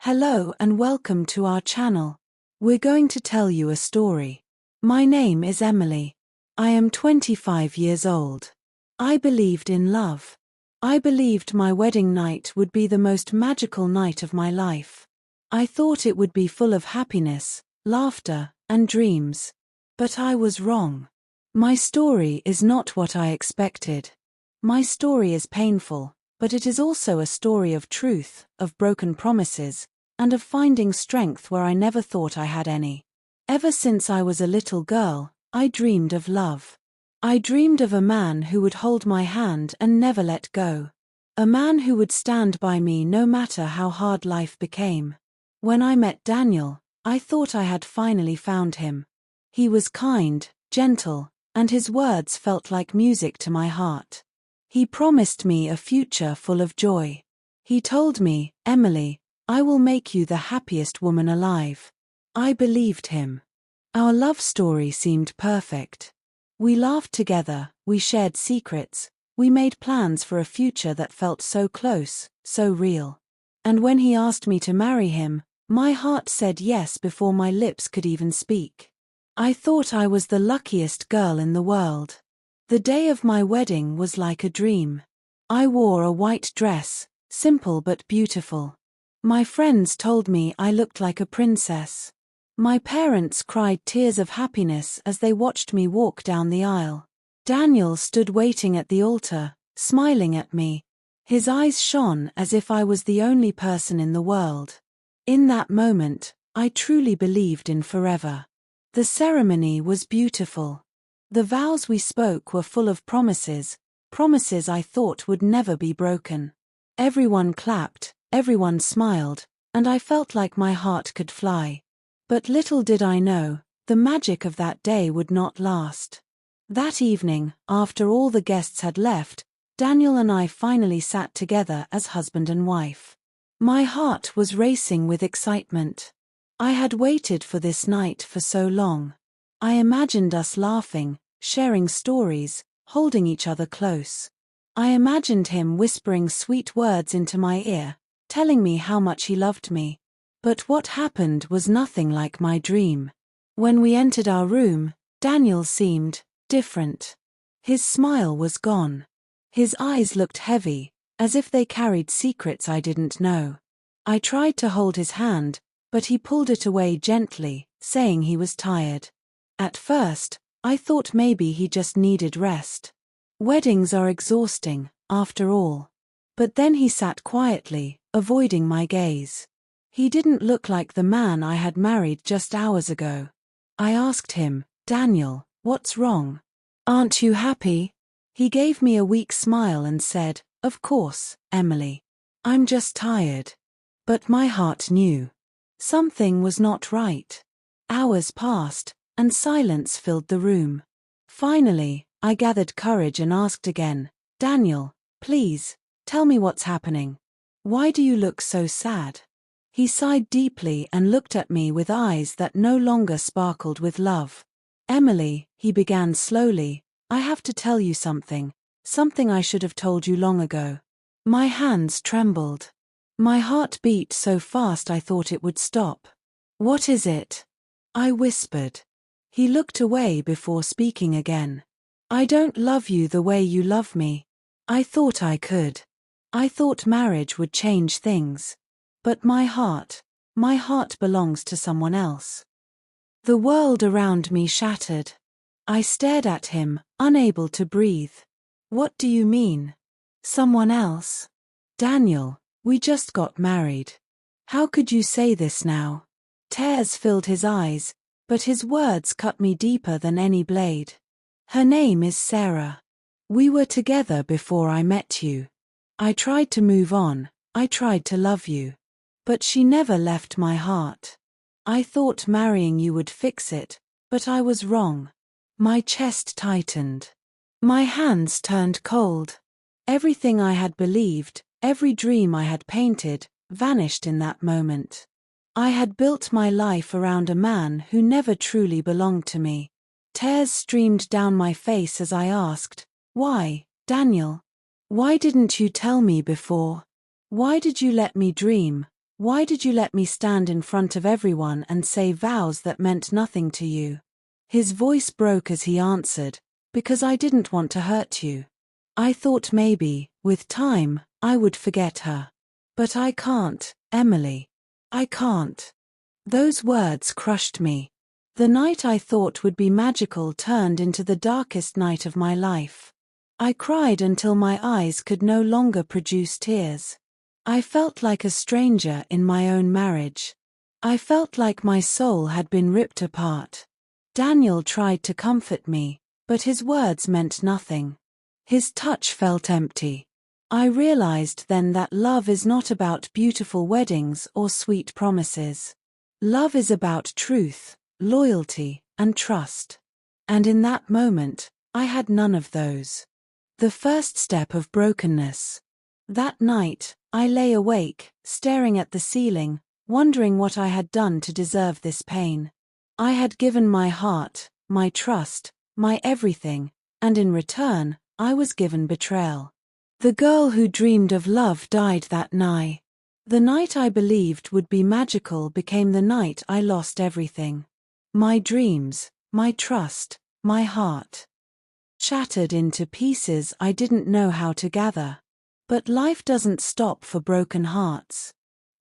Hello and welcome to our channel. We're going to tell you a story. My name is Emily. I am 25 years old. I believed in love. I believed my wedding night would be the most magical night of my life. I thought it would be full of happiness, laughter, and dreams. But I was wrong. My story is not what I expected. My story is painful, but it is also a story of truth, of broken promises, and of finding strength where I never thought I had any. Ever since I was a little girl, I dreamed of love. I dreamed of a man who would hold my hand and never let go. A man who would stand by me no matter how hard life became. When I met Daniel, I thought I had finally found him. He was kind, gentle, and his words felt like music to my heart. He promised me a future full of joy. He told me, "Emily, I will make you the happiest woman alive." I believed him. Our love story seemed perfect. We laughed together, we shared secrets, we made plans for a future that felt so close, so real. And when he asked me to marry him, my heart said yes before my lips could even speak. I thought I was the luckiest girl in the world. The day of my wedding was like a dream. I wore a white dress, simple but beautiful. My friends told me I looked like a princess. My parents cried tears of happiness as they watched me walk down the aisle. Daniel stood waiting at the altar, smiling at me. His eyes shone as if I was the only person in the world. In that moment, I truly believed in forever. The ceremony was beautiful. The vows we spoke were full of promises, promises I thought would never be broken. Everyone clapped, everyone smiled, and I felt like my heart could fly. But little did I know, the magic of that day would not last. That evening, after all the guests had left, Daniel and I finally sat together as husband and wife. My heart was racing with excitement. I had waited for this night for so long. I imagined us laughing, sharing stories, holding each other close. I imagined him whispering sweet words into my ear, telling me how much he loved me. But what happened was nothing like my dream. When we entered our room, Daniel seemed different. His smile was gone. His eyes looked heavy, as if they carried secrets I didn't know. I tried to hold his hand, but he pulled it away gently, saying he was tired. At first, I thought maybe he just needed rest. Weddings are exhausting, after all. But then he sat quietly, avoiding my gaze. He didn't look like the man I had married just hours ago. I asked him, "Daniel, what's wrong? Aren't you happy?" He gave me a weak smile and said, "Of course, Emily. I'm just tired." But my heart knew. Something was not right. Hours passed, and silence filled the room. Finally, I gathered courage and asked again, "Daniel, please, tell me what's happening. Why do you look so sad?" He sighed deeply and looked at me with eyes that no longer sparkled with love. "Emily," he began slowly, "I have to tell you something I should have told you long ago." My hands trembled. My heart beat so fast I thought it would stop. "What is it?" I whispered. He looked away before speaking again. "I don't love you the way you love me. I thought I could. I thought marriage would change things. But my heart belongs to someone else." The world around me shattered. I stared at him, unable to breathe. "What do you mean? Someone else?" "Daniel, we just got married. How could you say this now?" Tears filled his eyes, but his words cut me deeper than any blade. "Her name is Sarah. We were together before I met you. I tried to move on, I tried to love you. But she never left my heart. I thought marrying you would fix it, but I was wrong." My chest tightened. My hands turned cold. Everything I had believed, every dream I had painted, vanished in that moment. I had built my life around a man who never truly belonged to me. Tears streamed down my face as I asked, "Why, Daniel? Why didn't you tell me before? Why did you let me dream? Why did you let me stand in front of everyone and say vows that meant nothing to you? His voice broke as he answered, because I didn't want to hurt you. I thought maybe, with time, I would forget her. But I can't, Emily. I can't. Those words crushed me. The night I thought would be magical turned into the darkest night of my life. I cried until my eyes could no longer produce tears. I felt like a stranger in my own marriage. I felt like my soul had been ripped apart. Daniel tried to comfort me, but his words meant nothing. His touch felt empty. I realized then that love is not about beautiful weddings or sweet promises. Love is about truth, loyalty, and trust. And in that moment, I had none of those. The first step of brokenness. That night, I lay awake, staring at the ceiling, wondering what I had done to deserve this pain. I had given my heart, my trust, my everything, and in return, I was given betrayal. The girl who dreamed of love died that night. The night I believed would be magical became the night I lost everything. My dreams, my trust, my heart. Shattered into pieces I didn't know how to gather. But life doesn't stop for broken hearts.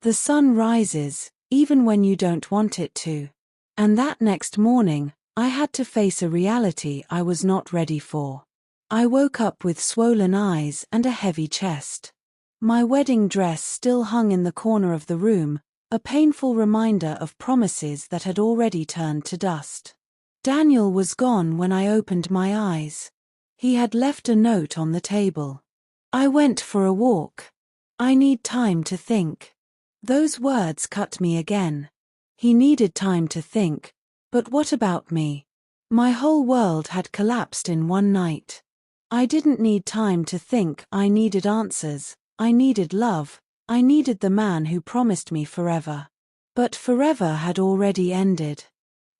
The sun rises, even when you don't want it to. And that next morning, I had to face a reality I was not ready for. I woke up with swollen eyes and a heavy chest. My wedding dress still hung in the corner of the room, a painful reminder of promises that had already turned to dust. Daniel was gone when I opened my eyes. He had left a note on the table. I went for a walk. I need time to think. Those words cut me again. He needed time to think. But what about me? My whole world had collapsed in one night. I didn't need time to think, I needed answers, I needed love, I needed the man who promised me forever. But forever had already ended.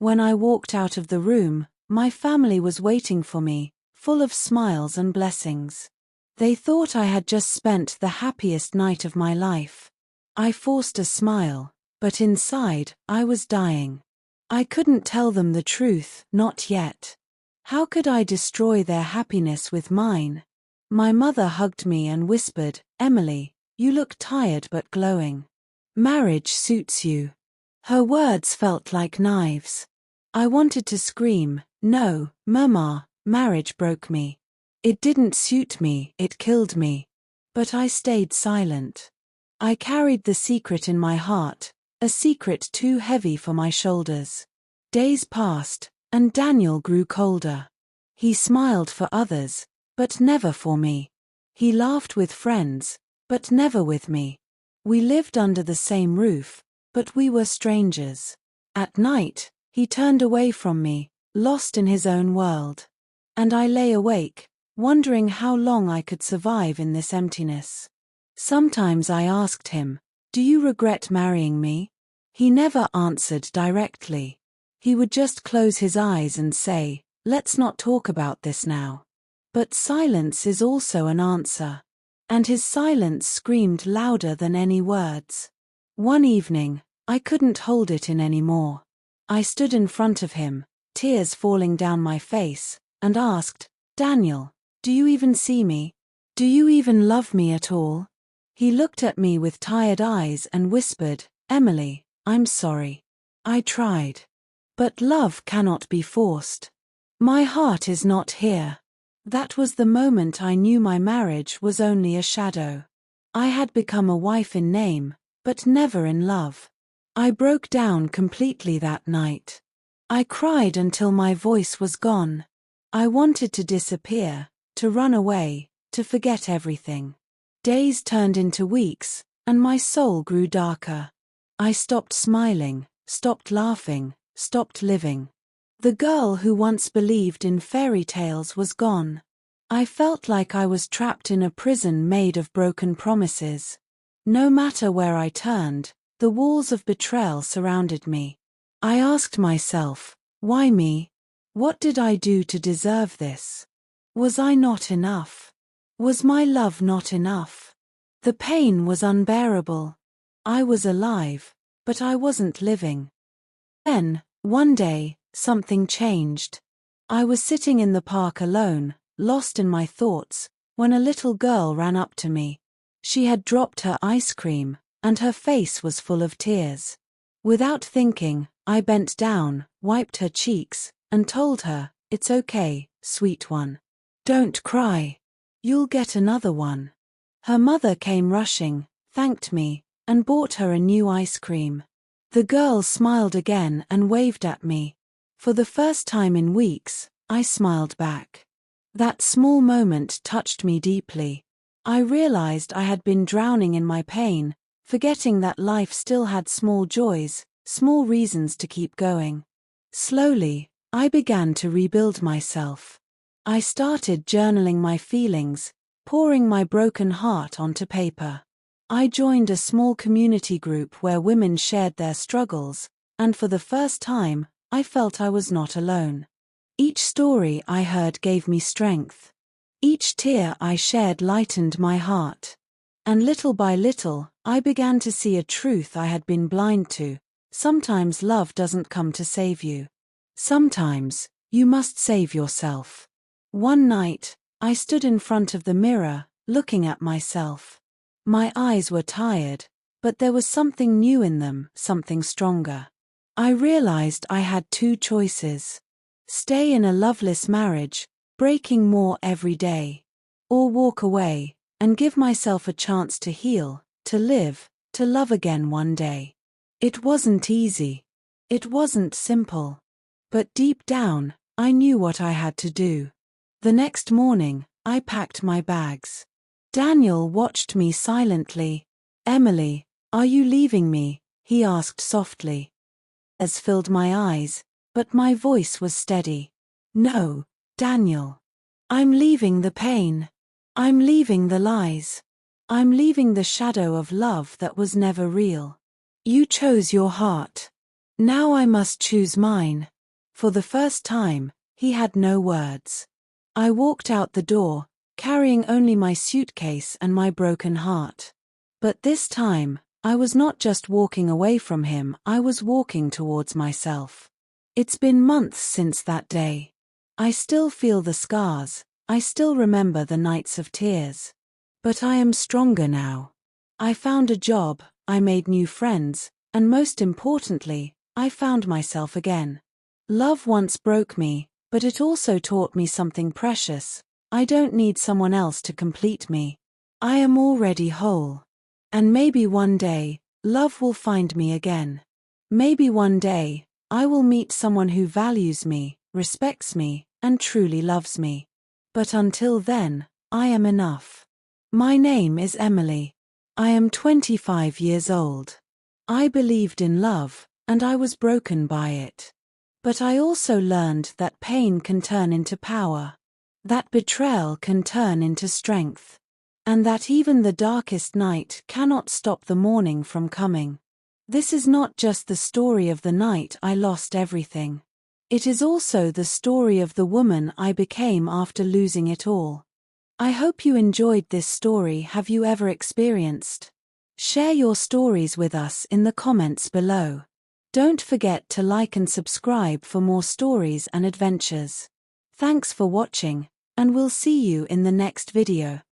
When I walked out of the room, my family was waiting for me, full of smiles and blessings. They thought I had just spent the happiest night of my life. I forced a smile, but inside, I was dying. I couldn't tell them the truth, not yet. How could I destroy their happiness with mine? My mother hugged me and whispered, "Emily, you look tired but glowing. Marriage suits you." Her words felt like knives. I wanted to scream, "No, Mama, marriage broke me. It didn't suit me, it killed me." But I stayed silent. I carried the secret in my heart, a secret too heavy for my shoulders. Days passed, and Daniel grew colder. He smiled for others, but never for me. He laughed with friends, but never with me. We lived under the same roof, but we were strangers. At night, he turned away from me, lost in his own world. And I lay awake, wondering how long I could survive in this emptiness. Sometimes I asked him, "Do you regret marrying me?" He never answered directly. He would just close his eyes and say, "Let's not talk about this now." But silence is also an answer. And his silence screamed louder than any words. One evening, I couldn't hold it in anymore. I stood in front of him, tears falling down my face, and asked, "Daniel, do you even see me? Do you even love me at all?" He looked at me with tired eyes and whispered, "Emily, I'm sorry. I tried. But love cannot be forced. My heart is not here." That was the moment I knew my marriage was only a shadow. I had become a wife in name, but never in love. I broke down completely that night. I cried until my voice was gone. I wanted to disappear, to run away, to forget everything. Days turned into weeks, and my soul grew darker. I stopped smiling, stopped laughing, stopped living. The girl who once believed in fairy tales was gone. I felt like I was trapped in a prison made of broken promises. No matter where I turned, the walls of betrayal surrounded me. I asked myself, why me? What did I do to deserve this? Was I not enough? Was my love not enough? The pain was unbearable. I was alive, but I wasn't living. Then, one day, something changed. I was sitting in the park alone, lost in my thoughts, when a little girl ran up to me. She had dropped her ice cream, and her face was full of tears. Without thinking, I bent down, wiped her cheeks, and told her, "It's okay, sweet one. Don't cry. You'll get another one." Her mother came rushing, thanked me, and bought her a new ice cream. The girl smiled again and waved at me. For the first time in weeks, I smiled back. That small moment touched me deeply. I realized I had been drowning in my pain, forgetting that life still had small joys, small reasons to keep going. Slowly, I began to rebuild myself. I started journaling my feelings, pouring my broken heart onto paper. I joined a small community group where women shared their struggles, and for the first time, I felt I was not alone. Each story I heard gave me strength. Each tear I shared lightened my heart. And little by little, I began to see a truth I had been blind to. Sometimes love doesn't come to save you. Sometimes, you must save yourself. One night, I stood in front of the mirror, looking at myself. My eyes were tired, but there was something new in them, something stronger. I realized I had two choices. Stay in a loveless marriage, breaking more every day. Or walk away, and give myself a chance to heal, to live, to love again one day. It wasn't easy. It wasn't simple. But deep down, I knew what I had to do. The next morning, I packed my bags. Daniel watched me silently. "Emily, are you leaving me?" he asked softly. Tears filled my eyes, but my voice was steady. "No, Daniel. I'm leaving the pain. I'm leaving the lies. I'm leaving the shadow of love that was never real. You chose your heart. Now I must choose mine." For the first time, he had no words. I walked out the door, carrying only my suitcase and my broken heart. But this time, I was not just walking away from him, I was walking towards myself. It's been months since that day. I still feel the scars, I still remember the nights of tears. But I am stronger now. I found a job, I made new friends, and most importantly, I found myself again. Love once broke me, but it also taught me something precious. I don't need someone else to complete me. I am already whole. And maybe one day, love will find me again. Maybe one day, I will meet someone who values me, respects me, and truly loves me. But until then, I am enough. My name is Emily. I am 25 years old. I believed in love, and I was broken by it. But I also learned that pain can turn into power, that betrayal can turn into strength, and that even the darkest night cannot stop the morning from coming. This is not just the story of the night I lost everything. It is also the story of the woman I became after losing it all. I hope you enjoyed this story. Have you ever experienced? Share your stories with us in the comments below. Don't forget to like and subscribe for more stories and adventures. Thanks for watching, and we'll see you in the next video.